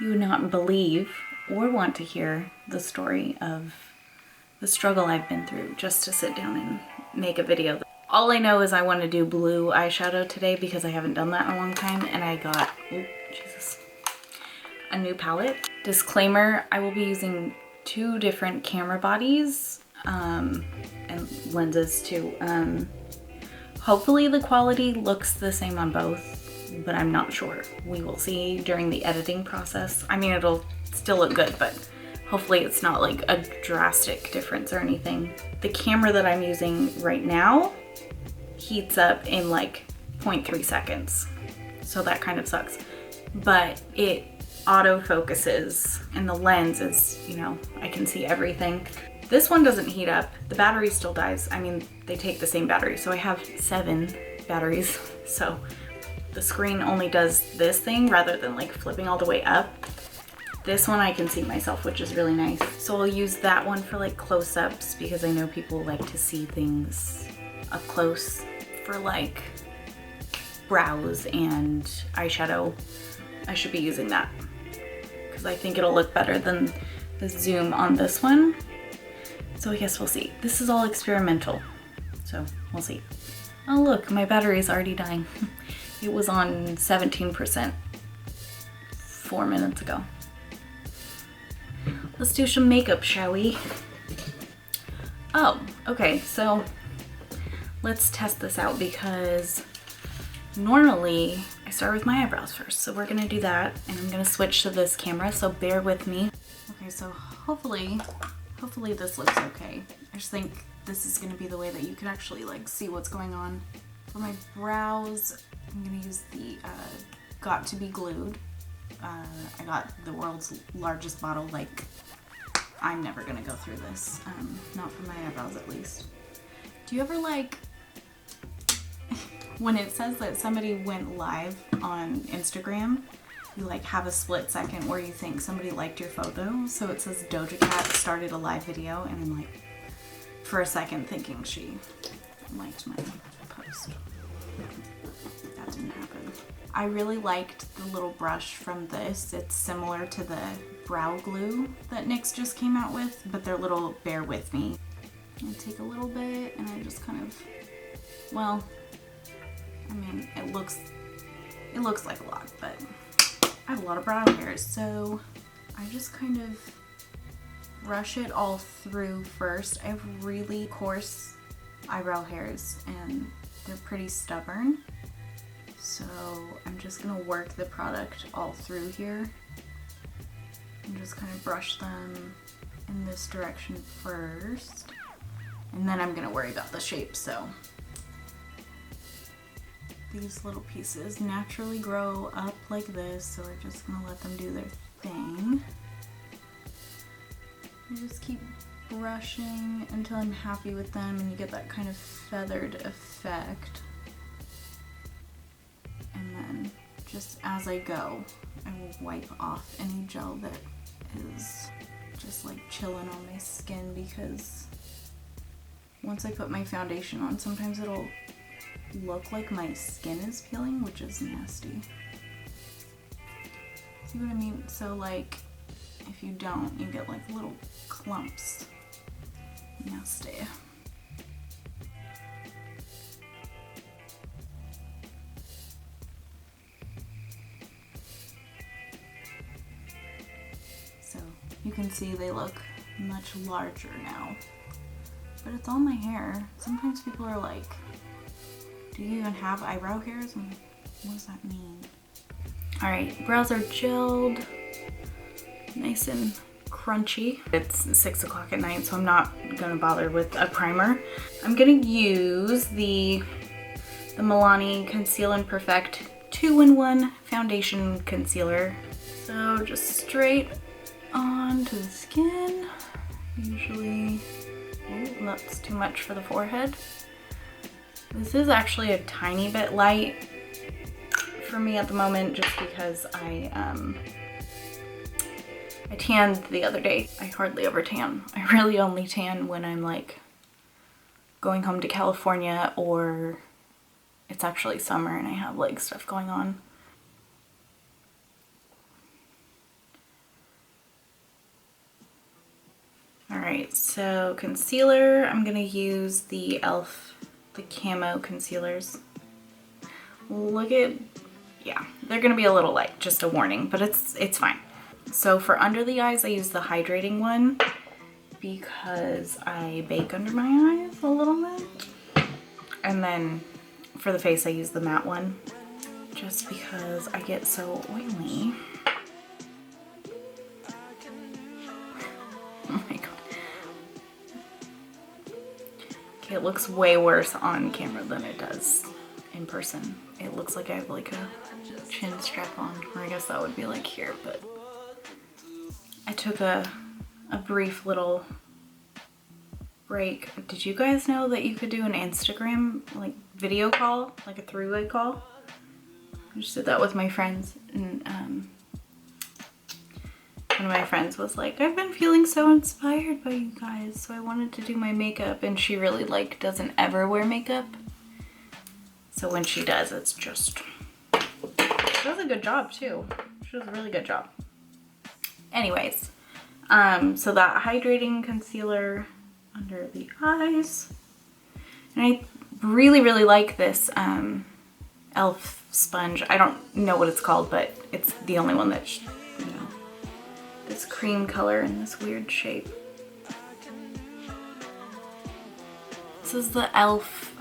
You would not believe or want to hear the story of the struggle I've been through just to sit down and make a video. All I know is I want to do blue eyeshadow today because I haven't done that in a long time, and I got, oh Jesus, a new palette. Disclaimer, I will be using 2 different camera bodies and lenses too. Hopefully the quality looks the same on both, but I'm not sure. We will see during the editing process. I mean, it'll still look good, but hopefully it's not like a drastic difference or anything. The camera that I'm using right now heats up in like 0.3 seconds. So that kind of sucks. But it auto focuses and the lens is, you know, I can see everything. This one doesn't heat up. The battery still dies. I mean, they take the same battery. So I have 7 batteries. So the screen only does this thing rather than like flipping all the way up. This one I can see myself, which is really nice. So I'll use that one for like close-ups because I know people like to see things up close for like brows and eyeshadow. I should be using that because I think it'll look better than the zoom on this one. So I guess we'll see. This is all experimental, so we'll see. Oh look, my battery is already dying. It was on 17% 4 minutes ago. Let's do some makeup, shall we? Oh, okay, so let's test this out because normally I start with my eyebrows first. So we're gonna do that and I'm gonna switch to this camera, so bear with me. Okay, so hopefully this looks okay. I just think this is gonna be the way that you can actually like see what's going on. For my brows, I'm gonna use the Got to Be Glued. I got the world's largest bottle. Like, I'm never gonna go through this. Not for my eyebrows at least. Do you ever like, when it says that somebody went live on Instagram, you like have a split second where you think somebody liked your photo? So it says Doja Cat started a live video, and I'm like, for a second thinking she liked my post. That didn't happen. I really liked the little brush from this. It's similar to the brow glue that NYX just came out with, but they're little Bear With Me. I take a little bit and I just kind of, well, I mean, it looks like a lot, but I have a lot of brow hairs, so I just kind of brush it all through first. I have really coarse eyebrow hairs and they're pretty stubborn. So I'm just gonna work the product all through here and just kind of brush them in this direction first. And then I'm gonna worry about the shape. So these little pieces naturally grow up like this, so we're just gonna let them do their thing. I just keep brushing until I'm happy with them and you get that kind of feathered effect. And then just as I go, I will wipe off any gel that is just like chilling on my skin, because once I put my foundation on, sometimes it'll look like my skin is peeling, which is nasty. See what I mean? So like, if you don't, you get like little clumps. Nasty. So you can see they look much larger now. But it's all my hair. Sometimes people are like, do you even have eyebrow hairs? And what does that mean? Alright, brows are gelled. Nice and crunchy. It's 6 o'clock at night, so I'm not gonna bother with a primer. I'm gonna use the Milani Conceal and Perfect 2-in-1 foundation concealer. So just straight onto the skin. Usually, ooh, that's too much for the forehead. This is actually a tiny bit light for me at the moment, just because I tanned the other day. I hardly ever tan. I really only tan when I'm like going home to California, or it's actually summer and I have like stuff going on. Alright, so concealer, I'm gonna use the e.l.f. the Camo concealers. Look at, yeah, they're gonna be a little light, just a warning, but it's fine. So for under the eyes, I use the hydrating one because I bake under my eyes a little bit. And then for the face, I use the matte one just because I get so oily. Oh my god. Okay, it looks way worse on camera than it does in person. It looks like I have like a chin strap on, or I guess that would be like here, but I took a brief little break. Did you guys know that you could do an Instagram like video call, like a three-way call? I just did that with my friends, and one of my friends was like, I've been feeling so inspired by you guys, so I wanted to do my makeup, and she really like doesn't ever wear makeup. So when she does, it's just, she does a good job too. She does a really good job. Anyways, so that hydrating concealer under the eyes. And I really, really like this e.l.f. sponge. I don't know what it's called, but it's the only one that's, you know, this cream color in this weird shape. This is the e.l.f.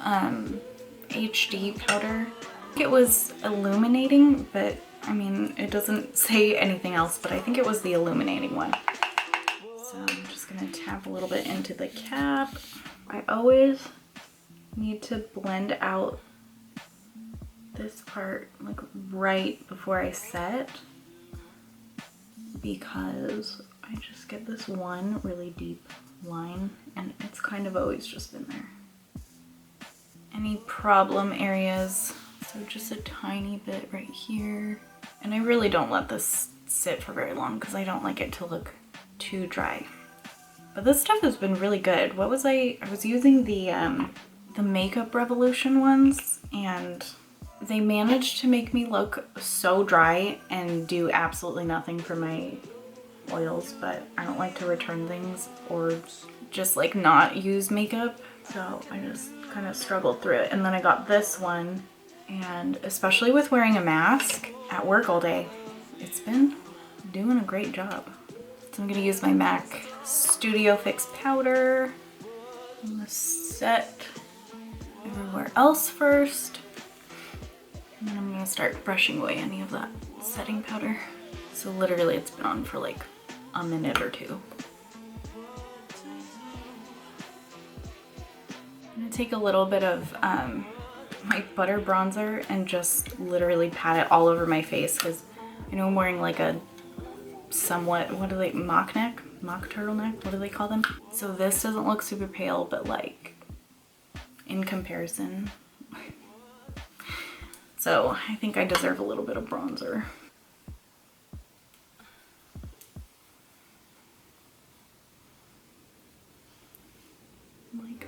HD powder. I think it was illuminating, but I mean, it doesn't say anything else, but I think it was the illuminating one. So I'm just gonna tap a little bit into the cap. I always need to blend out this part like right before I set, because I just get this one really deep line and it's kind of always just in there. Any problem areas, so just a tiny bit right here. And I really don't let this sit for very long because I don't like it to look too dry. But this stuff has been really good. What was I was using the Makeup Revolution ones, and they managed to make me look so dry and do absolutely nothing for my oils, but I don't like to return things or just like not use makeup. So I just kind of struggled through it. And then I got this one, and especially with wearing a mask at work all day, it's been doing a great job. So I'm gonna use my MAC Studio Fix powder. I'm gonna set everywhere else first. And then I'm gonna start brushing away any of that setting powder. So literally it's been on for like a minute or two. I'm gonna take a little bit of my butter bronzer and just literally pat it all over my face, because I know I'm wearing like a somewhat, what are they, mock turtleneck, what do they call them? So this doesn't look super pale, but like in comparison. So I think I deserve a little bit of bronzer. Like,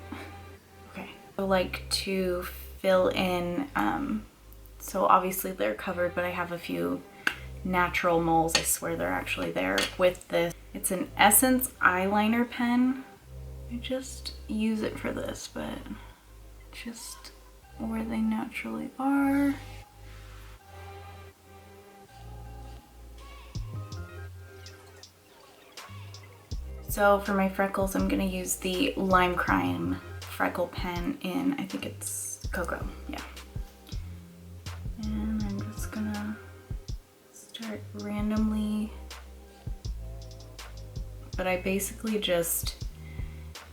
okay. I like to fill in, so obviously they're covered, but I have a few natural moles. I swear they're actually there with this. It's an Essence eyeliner pen. I just use it for this, but just where they naturally are. So for my freckles, I'm gonna use the Lime Crime Freckle Pen in, I think it's Cocoa, yeah. And I'm just gonna start randomly, but I basically just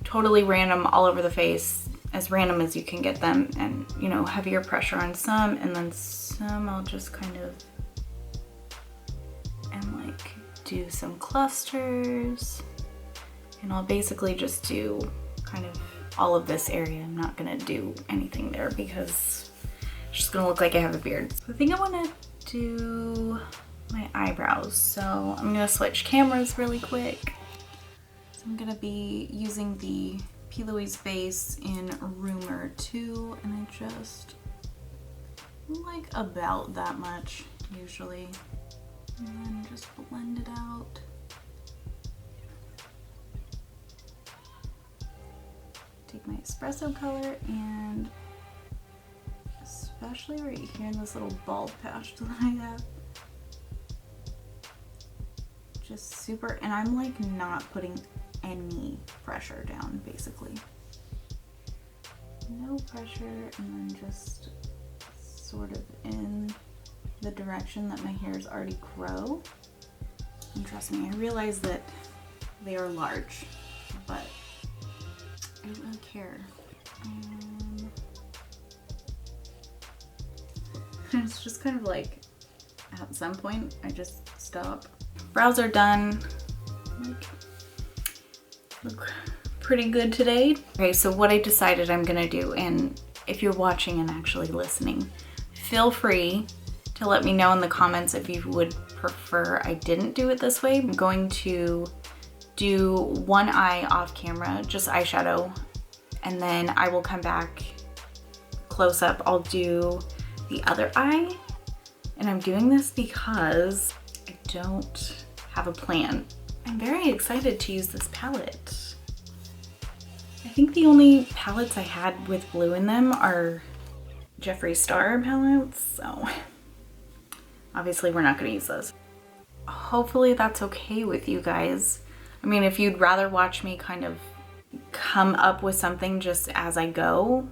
totally random all over the face, as random as you can get them, and you know, heavier pressure on some, and then some I'll just kind of, and like do some clusters, and I'll basically just do kind of all of this area. I'm not gonna do anything there because it's just gonna look like I have a beard. So I think I wanna do my eyebrows. So I'm gonna switch cameras really quick. So I'm gonna be using the P. Louise base in Rumor 2, and I just like about that much usually. And then just blend it out. take my Espresso color and especially right here in this little bald patch that I have. Just super, and I'm like not putting any pressure down basically. No pressure, and then just sort of in the direction that my hairs already grow. And trust me, I realize that they are large, but I don't really care. It's just kind of like at some point I just stop. Brows are done. Look pretty good today. Okay, so what I decided I'm gonna do, and if you're watching and actually listening, feel free to let me know in the comments if you would prefer I didn't do it this way. I'm going to do one eye off camera, just eyeshadow, and then I will come back close up. I'll do the other eye, and I'm doing this because I don't have a plan. I'm very excited to use this palette. I think the only palettes I had with blue in them are Jeffree Star palettes, so obviously we're not gonna use those. Hopefully that's okay with you guys. I mean, if you'd rather watch me kind of come up with something just as I go,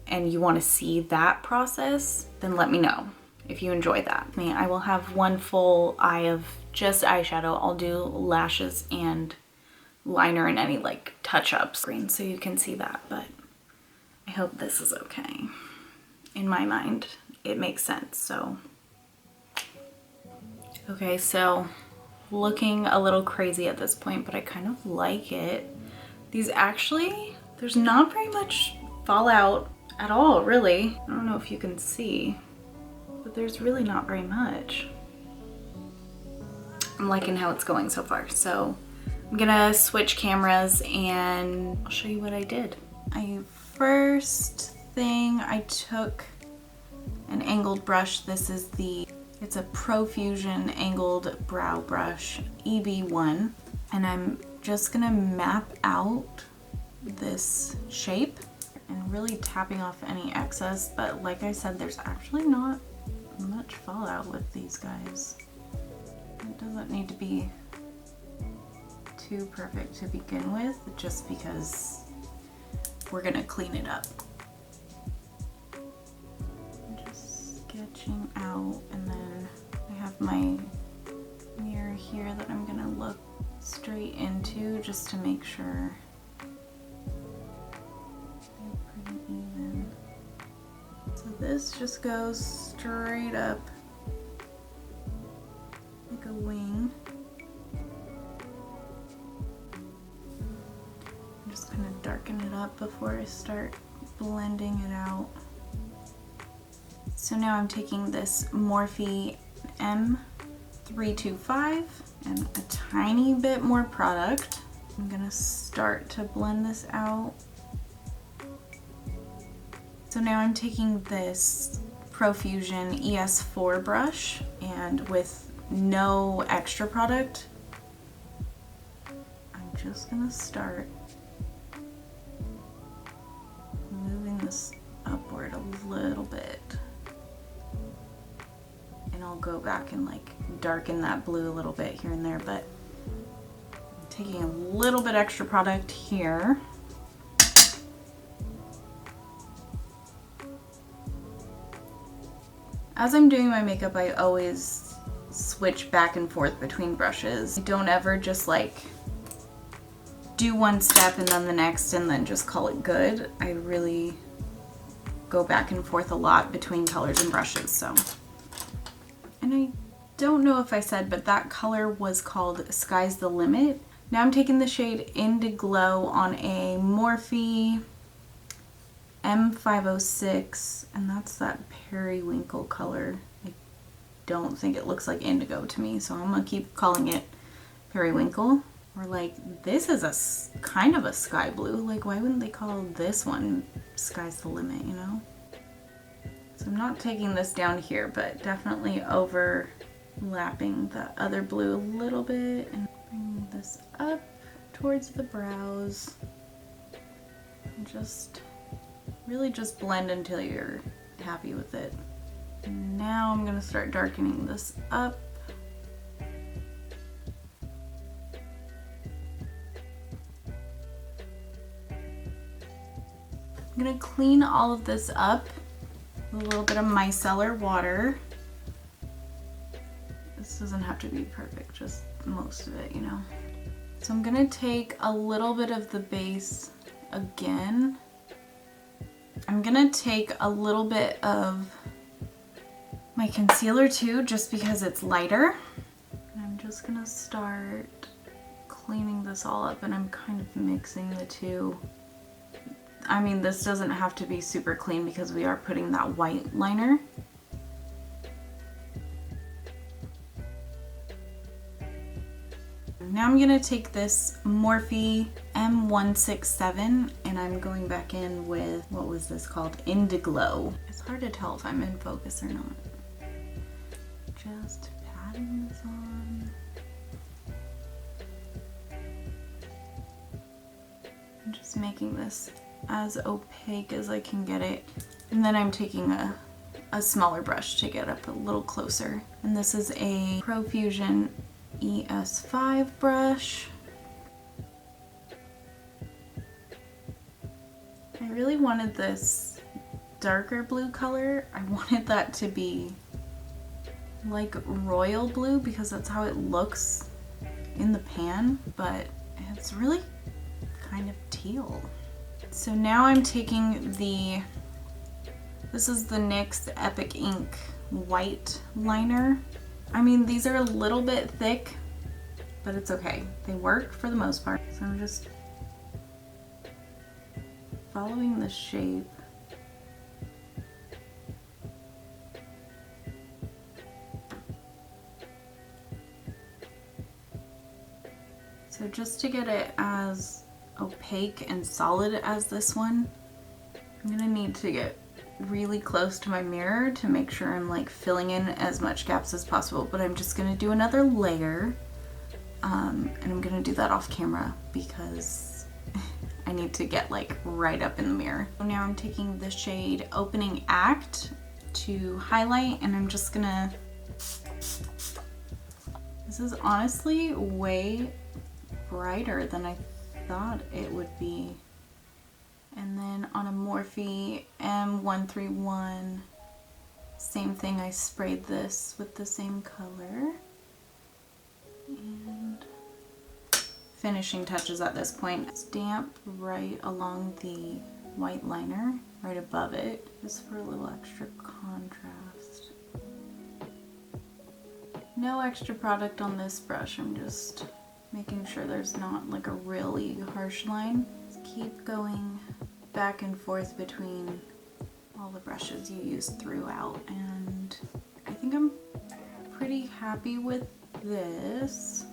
and you want to see that process, then let me know if you enjoy that. I will have one full eye of just eyeshadow. I'll do lashes and liner and any like touch-ups so you can see that, but I hope this is okay. In my mind, it makes sense, so. Okay, so looking a little crazy at this point, but I kind of like it. These actually, there's not very much fallout at all, really. I don't know if you can see, but there's really not very much. I'm liking how it's going so far. So I'm gonna switch cameras and I'll show you what I did. First thing, I took an angled brush. This is it's a Profusion angled brow brush, EB1. And I'm just gonna map out this shape and really tapping off any excess, but like I said, there's actually not much fallout with these guys. It doesn't need to be too perfect to begin with, just because we're gonna clean it up. I'm just sketching out, and then I have my mirror here that I'm gonna look straight into just to make sure even. So this just goes straight up like a wing. I'm just gonna darken it up before I start blending it out. So now I'm taking this Morphe M325 and a tiny bit more product. I'm gonna start to blend this out. So now I'm taking this Profusion ES4 brush, and with no extra product, I'm just gonna start moving this upward a little bit. And I'll go back and like darken that blue a little bit here and there, but I'm taking a little bit extra product here. As I'm doing my makeup, I always switch back and forth between brushes. I don't ever just like do one step and then the next and then just call it good. I really go back and forth a lot between colors and brushes, so. And I don't know if I said, but that color was called Sky's the Limit. Now I'm taking the shade Indiglow on a Morphe M506, and that's that periwinkle color. I don't think it looks like indigo to me, so I'm gonna keep calling it periwinkle. Or like, this is a kind of a sky blue. Like, why wouldn't they call this one Sky's the Limit, you know? So I'm not taking this down here, but definitely overlapping the other blue a little bit and bringing this up towards the brows. Just really just blend until you're happy with it. And now I'm gonna start darkening this up. I'm gonna clean all of this up with a little bit of micellar water. This doesn't have to be perfect, just most of it, you know. So I'm gonna take a little bit of the base again. I'm gonna take a little bit of my concealer too, just because it's lighter. And I'm just gonna start cleaning this all up, and I'm kind of mixing the two. I mean, this doesn't have to be super clean because we are putting that white liner. Now I'm gonna take this Morphe M167 and I'm going back in with, what was this called? Indiglow. It's hard to tell if I'm in focus or not. Just patting this on. I'm just making this as opaque as I can get it. And then I'm taking a smaller brush to get up a little closer. And this is a Profusion ES5 brush. I really wanted this darker blue color. I wanted that to be like royal blue because that's how it looks in the pan, but it's really kind of teal. So now I'm taking this is the NYX Epic Ink white liner. I mean, these are a little bit thick, but it's okay. They work for the most part. So I'm just following the shape. So just to get it as opaque and solid as this one, I'm gonna need to get really close to my mirror to make sure I'm like filling in as much gaps as possible, but I'm just gonna do another layer and I'm gonna do that off camera because I need to get like right up in the mirror. So now I'm taking the shade Opening Act to highlight, and I'm just gonna, this is honestly way brighter than I thought it would be. And then on a Morphe M131, same thing, I sprayed this with the same color. And finishing touches at this point. Stamp right along the white liner, right above it, just for a little extra contrast. No extra product on this brush, I'm just making sure there's not like a really harsh line. Just keep going back and forth between all the brushes you use throughout, and I think I'm pretty happy with this.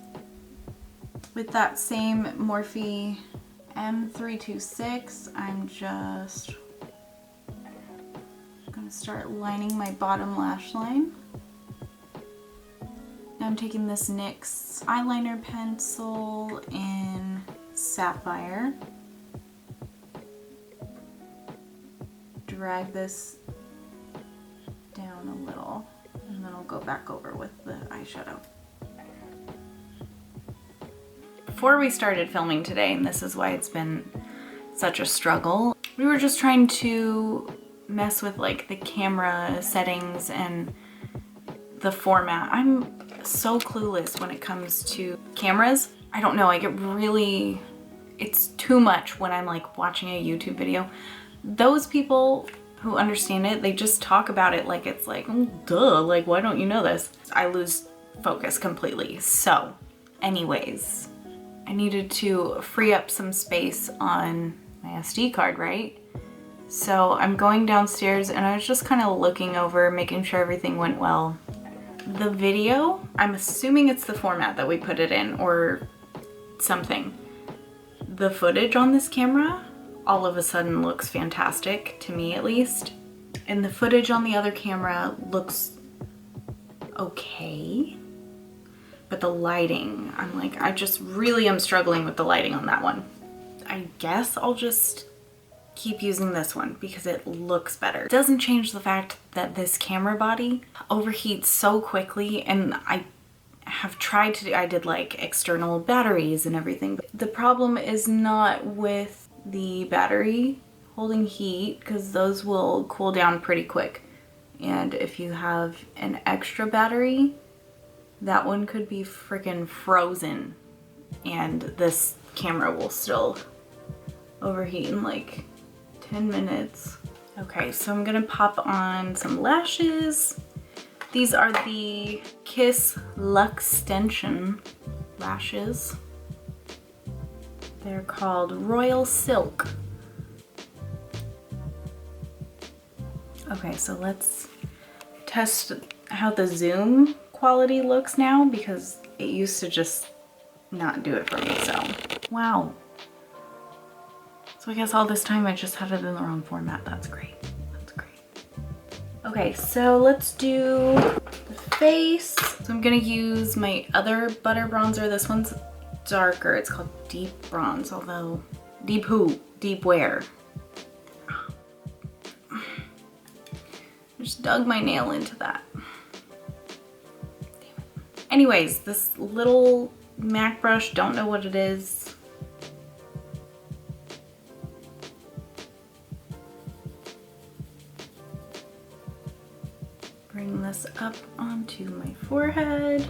With that same Morphe M326, I'm just gonna start lining my bottom lash line. Now I'm taking this NYX eyeliner pencil in Sapphire. Drag this down a little, and then I'll go back over with the eyeshadow. Before we started filming today, and this is why it's been such a struggle, we were just trying to mess with like the camera settings and the format. I'm so clueless when it comes to cameras. I don't know, I get really, it's too much when I'm like watching a YouTube video. Those people who understand it, they just talk about it like it's like, oh, duh, like why don't you know this? I lose focus completely. So anyways, I needed to free up some space on my SD card, right? So I'm going downstairs and I was just kind of looking over, making sure everything went well. The video, I'm assuming it's the format that we put it in or something. The footage on this camera all of a sudden looks fantastic, to me at least. And the footage on the other camera looks okay. But the lighting, I'm like, I just really am struggling with the lighting on that one. I guess I'll just keep using this one because it looks better. It doesn't change the fact that this camera body overheats so quickly, and I have tried to do, I did like external batteries and everything. The problem is not with the battery holding heat, because those will cool down pretty quick. And if you have an extra battery, that one could be freaking frozen and this camera will still overheat in like 10 minutes. Okay, so I'm gonna pop on some lashes. These are the Kiss Luxtension lashes. They're called Royal Silk. Okay, so let's test how the zoom quality looks now, because it used to just not do it for me, so. Wow. So I guess all this time I just had it in the wrong format. That's great. That's great. Okay, so let's do the face. So I'm gonna use my other butter bronzer. This one's darker. It's called Deep Bronze, although deep who? Deep where? Just dug my nail into that. Damn it. Anyways, this little MAC brush, don't know what it is. Bring this up onto my forehead,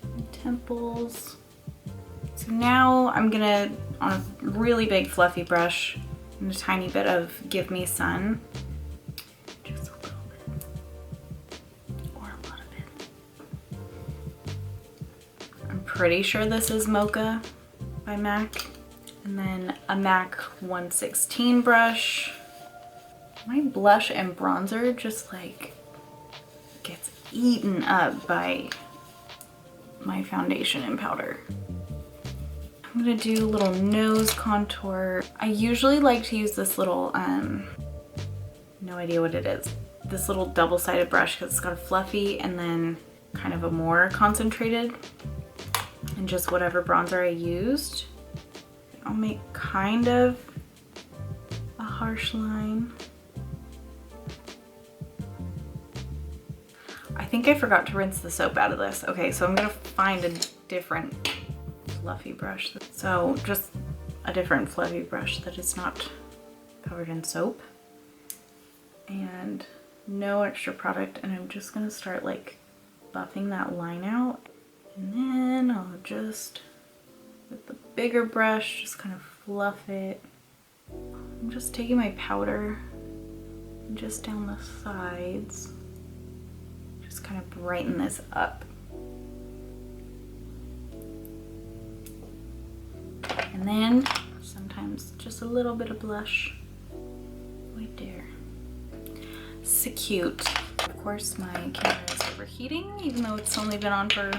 my temples. So now I'm gonna, on a really big fluffy brush, and a tiny bit of Give Me Sun. Just a little bit. Or a lot of it. I'm pretty sure this is Mocha by MAC. And then a MAC 116 brush. My blush and bronzer just like gets eaten up by my foundation and powder. I'm gonna do a little nose contour. I usually like to use this little, no idea what it is, this little double-sided brush, because it's got a fluffy and then kind of a more concentrated, and just whatever bronzer I used. I'll make kind of a harsh line. I think I forgot to rinse the soap out of this. Okay, so I'm gonna find a different fluffy brush. So just a different fluffy brush that is not covered in soap. And no extra product, and I'm just gonna start like buffing that line out. And then I'll just, with the bigger brush, just kind of fluff it. I'm just taking my powder and just down the sides. Just kind of brighten this up. And then sometimes just a little bit of blush right there. So cute. Of course my camera is overheating, even though it's only been on for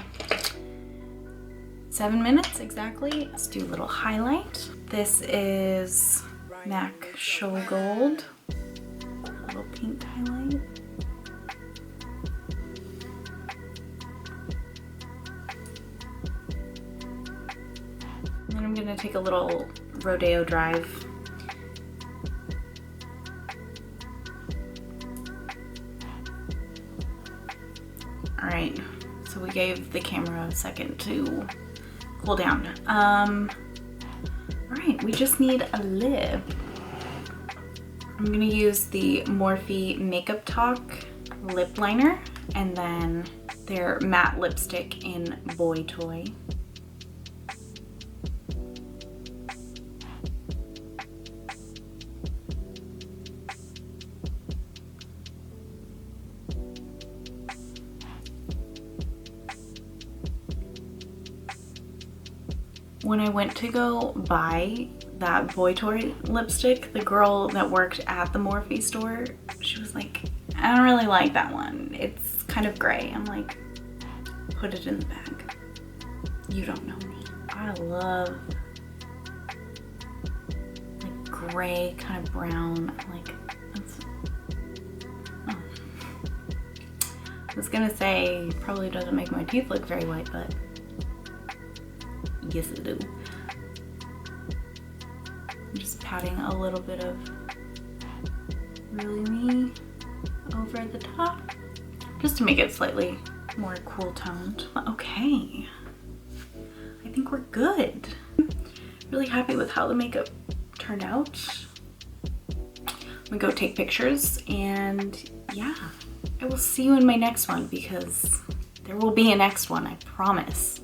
7 minutes exactly. Let's do a little highlight. This is MAC Show Gold. A little pink highlight. And I'm gonna take a little Rodeo Drive. All right, so we gave the camera a second to cool down. All right, we just need a lip. I'm gonna use the Morphe Makeup Talk lip liner, and then their matte lipstick in Boy Toy. When I went to go buy that Boy Toy lipstick, the girl that worked at the Morphe store, she was like, I don't really like that one. It's kind of gray. I'm like, put it in the bag. You don't know me. I love like gray, kind of brown, like, that's, oh. I was gonna say, probably doesn't make my teeth look very white, but yes it do. I'm just patting a little bit of Really Me over the top, just to make it slightly more cool toned. Okay, I think we're good. Really happy with how the makeup turned out. I'm gonna go take pictures, and yeah, I will see you in my next one, because there will be a next one, I promise.